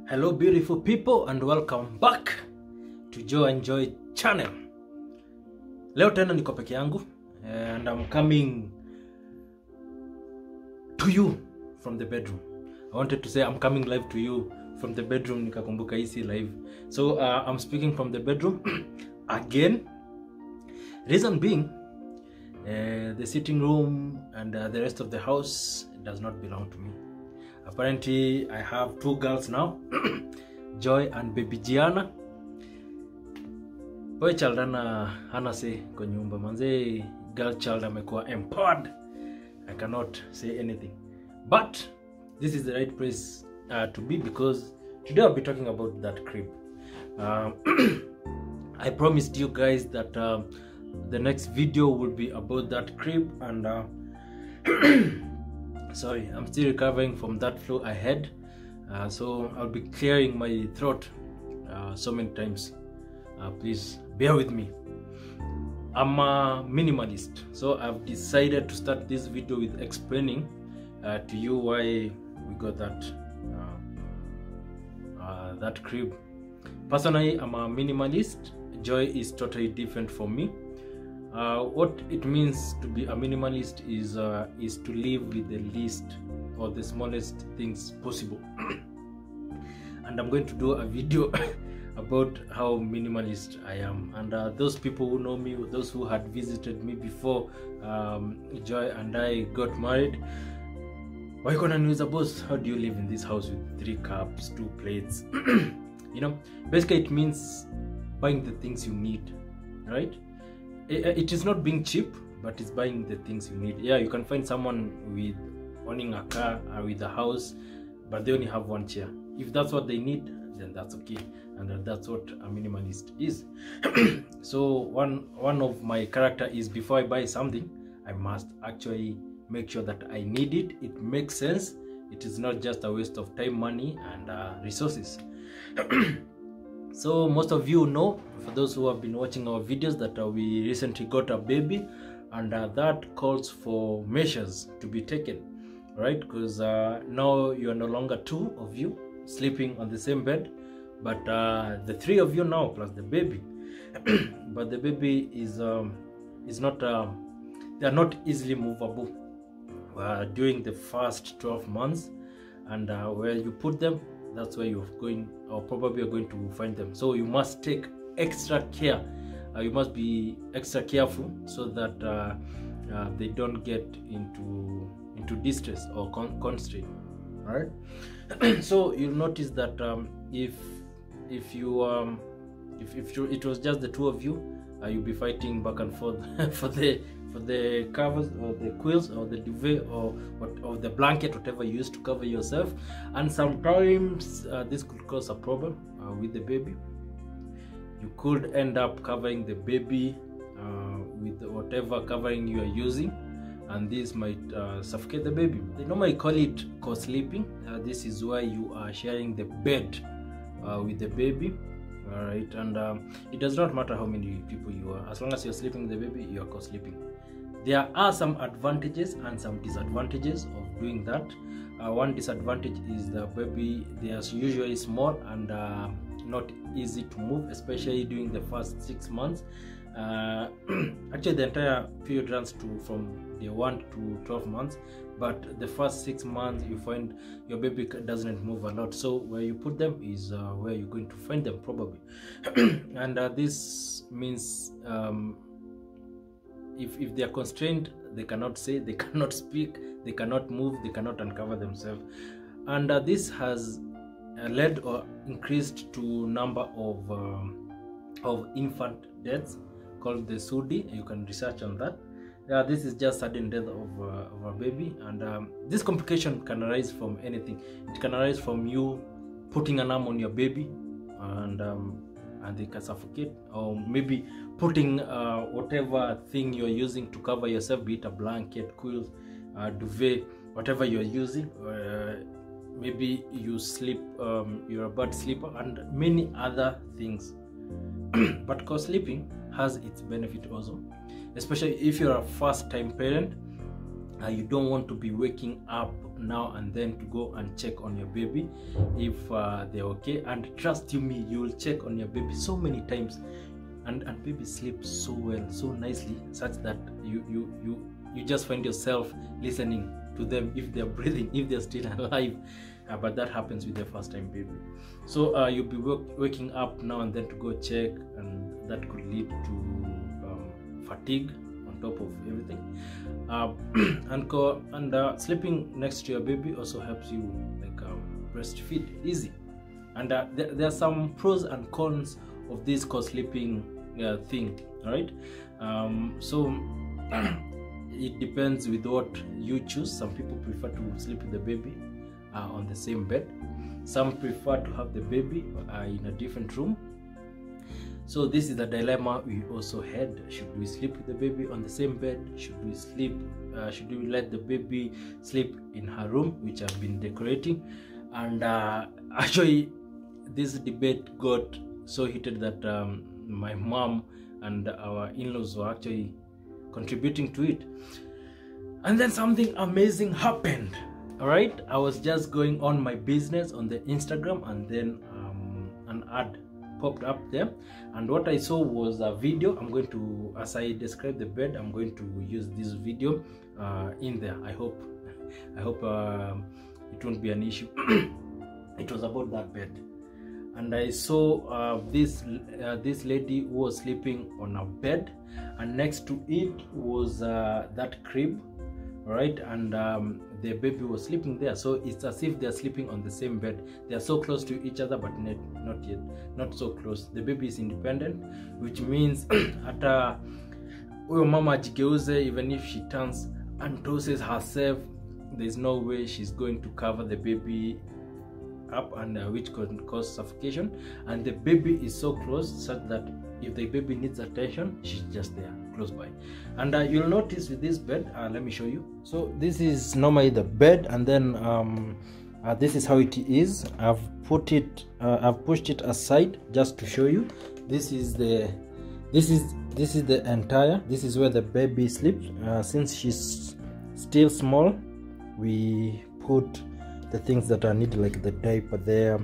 Hello beautiful people and welcome back to Joe and Joy channel. Leo tena niko peke yangu and I'm coming to you from the bedroom. I wanted to say I'm coming live to you from the bedroom, nikakumbuka hii si live. So I'm speaking from the bedroom again. Reason being, the sitting room and the rest of the house does not belong to me. Apparently, I have two girls now, Joy and baby Jianna. Boy child hana say kwa nyumba manze, girl child amekuwa empowered. I cannot say anything. But this is the right place to be, because today I'll be talking about that crib. I promised you guys that the next video will be about that crib, and sorry, I'm still recovering from that flu I had, so I'll be clearing my throat so many times. Please bear with me. I'm a minimalist, so I've decided to start this video with explaining to you why we got that that crib. Personally, I'm a minimalist. Joy is totally different from me. What it means to be a minimalist is to live with the least or the smallest things possible. And I'm going to do a video about how minimalist I am. And those people who know me, those who had visited me before Joy and I got married, why gonna news about how do you live in this house with 3 cups, 2 plates? You know, basically it means buying the things you need, right? It is not being cheap, but it's buying the things you need. Yeah, you can find someone with owning a car or with a house, but they only have 1 chair. If that's what they need, then that's okay, and that's what a minimalist is. So one of my character is, before I buy something, I must actually make sure that I need it. It makes sense. It is not just a waste of time, money, and resources. So most of you know, for those who have been watching our videos, that we recently got a baby, and that calls for measures to be taken, right? Because now you are no longer 2 of you sleeping on the same bed, but the 3 of you now plus the baby. But the baby is not they are not easily movable during the first 12 months, and where you put them, that's where you're going, or probably you're going to find them. So you must take extra care. You must be extra careful so that they don't get into distress or constraint. All right. So you'll notice that if it was just the 2 of you, you'll be fighting back and forth for the covers or the quills or the duvet or the blanket, whatever you use to cover yourself. And sometimes this could cause a problem with the baby. You could end up covering the baby with whatever covering you are using, and this might suffocate the baby. They normally call it co-sleeping. This is why you are sharing the bed with the baby. All right, and it does not matter how many people you are, as long as you're sleeping with the baby, you are co-sleeping. There are some advantages and some disadvantages of doing that. One disadvantage is the baby, they are usually small and not easy to move, especially during the first 6 months. Actually, the entire period runs from day 1 to 12 months, but the first 6 months you find your baby doesn't move a lot. So where you put them is where you're going to find them probably. And this means if they are constrained, they cannot say, they cannot speak, they cannot move, they cannot uncover themselves. And this has led or increased to number of infant deaths called the SUDI. You can research on that. This is just sudden death of a baby, and this complication can arise from anything. It can arise from you putting an arm on your baby, and they can suffocate, or maybe putting whatever thing you're using to cover yourself, be it a blanket, quilt, duvet, whatever you're using. Maybe you sleep, you're a bad sleeper, and many other things. But co-sleeping has its benefit also, especially if you're a first-time parent. You don't want to be waking up now and then to go and check on your baby if they're okay. And trust you me, you will check on your baby so many times, and baby sleeps so well, so nicely, such that you just find yourself listening to them if they're breathing, if they're still alive. But that happens with the first time baby. So you'll be waking up now and then to go check, and that could lead to fatigue on top of everything. And sleeping next to your baby also helps you like breastfeed easy. And there are some pros and cons of this co-sleeping thing. All right. So it depends with what you choose. Some people prefer to sleep with the baby on the same bed. Some prefer to have the baby in a different room. So this is the dilemma we also had. Should we sleep with the baby on the same bed? Should we let the baby sleep in her room, which I've been decorating? And actually this debate got so heated that my mom and our in-laws were actually contributing to it. And then something amazing happened. All right, I was just going on my business on the Instagram, and then an ad popped up there, and what I saw was a video. I'm going to, as I describe the bed, I'm going to use this video in there. I hope it won't be an issue. It was about that bed, and I saw this lady who was sleeping on a bed, and next to it was that crib. All right, and the baby was sleeping there. So it's as if they're sleeping on the same bed. They're so close to each other, but not so close. The baby is independent, which means hata huyo mama ajigeuze, even if she turns and tosses herself, there's no way she's going to cover the baby up, and which can cause suffocation. And the baby is so close such that if the baby needs attention, she's just there close by. And you'll notice with this bed, let me show you. So this is normally the bed, and then this is how it is. I've pushed it aside just to show you. This is the entire, this is where the baby sleeps. Since she's still small, we put the things that are needed, like the diaper there,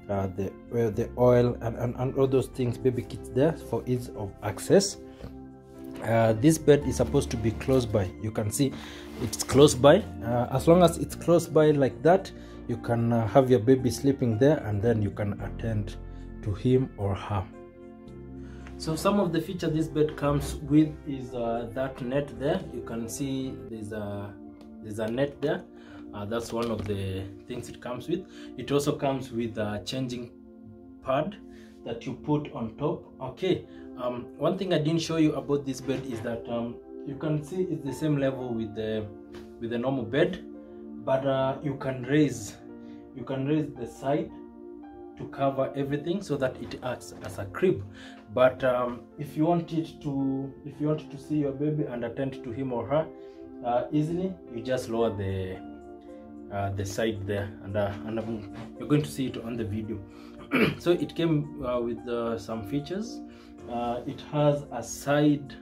the oil, and all those things, baby kits there for ease of access. This bed is supposed to be close by. You can see it's close by. As long as it's close by like that, you can have your baby sleeping there, and then you can attend to him or her. So some of the features this bed comes with is that net there. You can see there's a net there. That's one of the things it comes with. It also comes with a changing pad that you put on top. Okay, one thing I didn't show you about this bed is that you can see it's the same level with the normal bed, but you can raise the side to cover everything so that it acts as a crib. But if you wanted to see your baby and attend to him or her easily, you just lower the side there, and you're going to see it on the video. So it came with some features. It has a side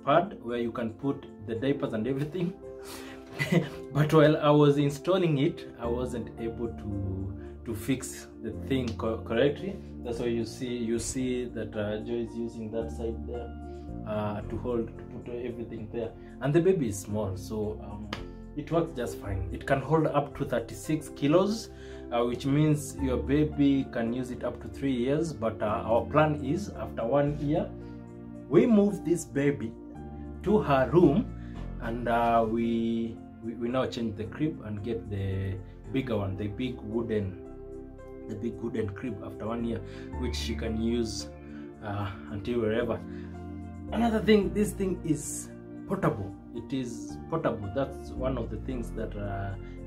pad where you can put the diapers and everything. But while I was installing it, I wasn't able to fix the thing correctly. That's why you see that Joy is using that side there to put everything there, and the baby is small, so it works just fine. It can hold up to 36 kilos, which means your baby can use it up to 3 years. But our plan is, after 1 year, we move this baby to her room, and we now change the crib and get the bigger one, the big wooden crib after 1 year, which she can use until wherever. Another thing, this thing is portable. It is portable. That's one of the things that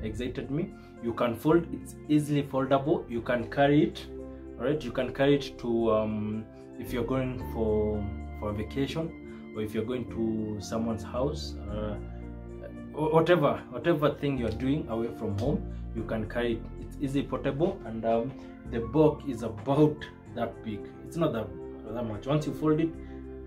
excited me. You can fold, it's easily foldable. You can carry it. All right, you can carry it to if you're going for a vacation, or if you're going to someone's house, whatever thing you're doing away from home, you can carry it. It's easily portable, and the bulk is about that big. It's not that much. Once you fold it,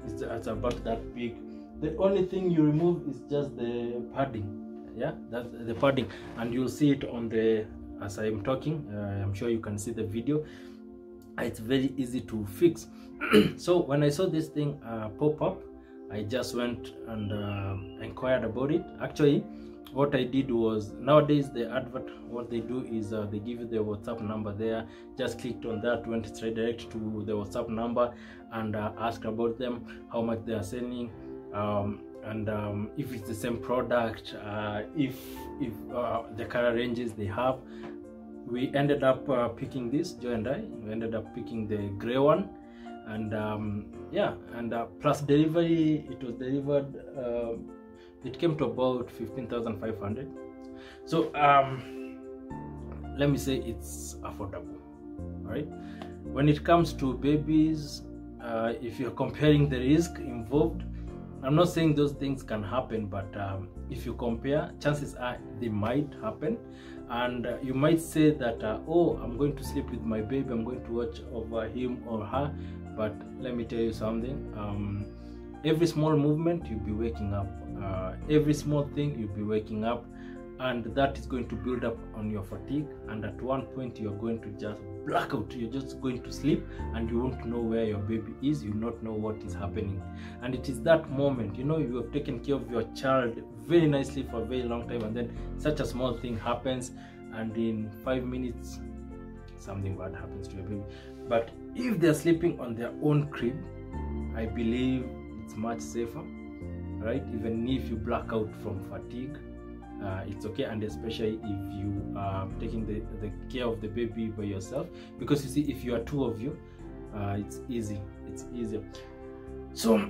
it's about that big. The only thing you remove is just the padding. yeah, that's the padding, and you'll see it on the, as I'm talking, I'm sure you can see the video. It's very easy to fix. So when I saw this thing pop up, I just went and inquired about it. Actually, what I did was, nowadays the advert, what they do is they give you the WhatsApp number there. Just clicked on that, went straight direct to the WhatsApp number, and asked about them, how much they are selling, and if it's the same product, if the color ranges they have. We ended up picking this, Joy and I. We ended up picking the gray one, and yeah, and plus delivery, it was delivered. It came to about 15,500. So let me say it's affordable. All right. When it comes to babies, if you're comparing the risk involved, I'm not saying those things can happen, but if you compare, chances are they might happen. And you might say that, oh, I'm going to sleep with my baby, I'm going to watch over him or her. But let me tell you something. Every small movement, you'll be waking up. Every small thing, you'll be waking up. And that is going to build up on your fatigue. And at one point, you're going to just black out. You're just going to sleep, and you won't know where your baby is. You will not know what is happening. And it is that moment, you know, you have taken care of your child very nicely for a very long time, and then such a small thing happens, and in 5 minutes, something bad happens to your baby. But if they're sleeping on their own crib, I believe it's much safer, right? Even if you black out from fatigue, it's okay. And especially if you are taking the care of the baby by yourself, because you see, if you are two of you, it's easy, it's easier. So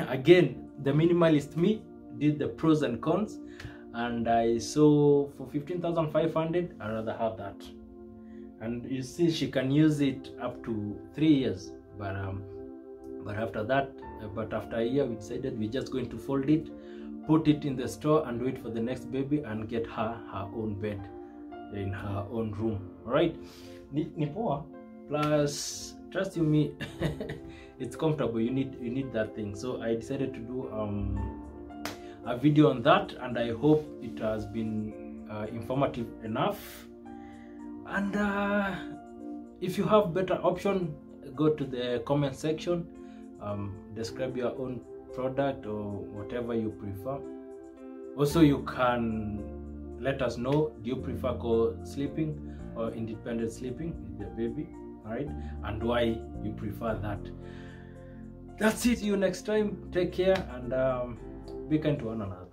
again, the minimalist me did the pros and cons, and I saw for 15,500, I'd rather have that. And you see, she can use it up to 3 years, but after that, after a year, we decided we're just going to fold it, put it in the store, and wait for the next baby, and get her own bed in her own room. All right, ni poa. Plus, trust you me, it's comfortable. You need that thing. So I decided to do a video on that, and I hope it has been informative enough. And if you have better option, go to the comment section, describe your own product or whatever you prefer. Also, you can let us know, do you prefer co-sleeping or independent sleeping with the baby? All right, and why you prefer that. That's it. See you next time. Take care, and be kind to one another.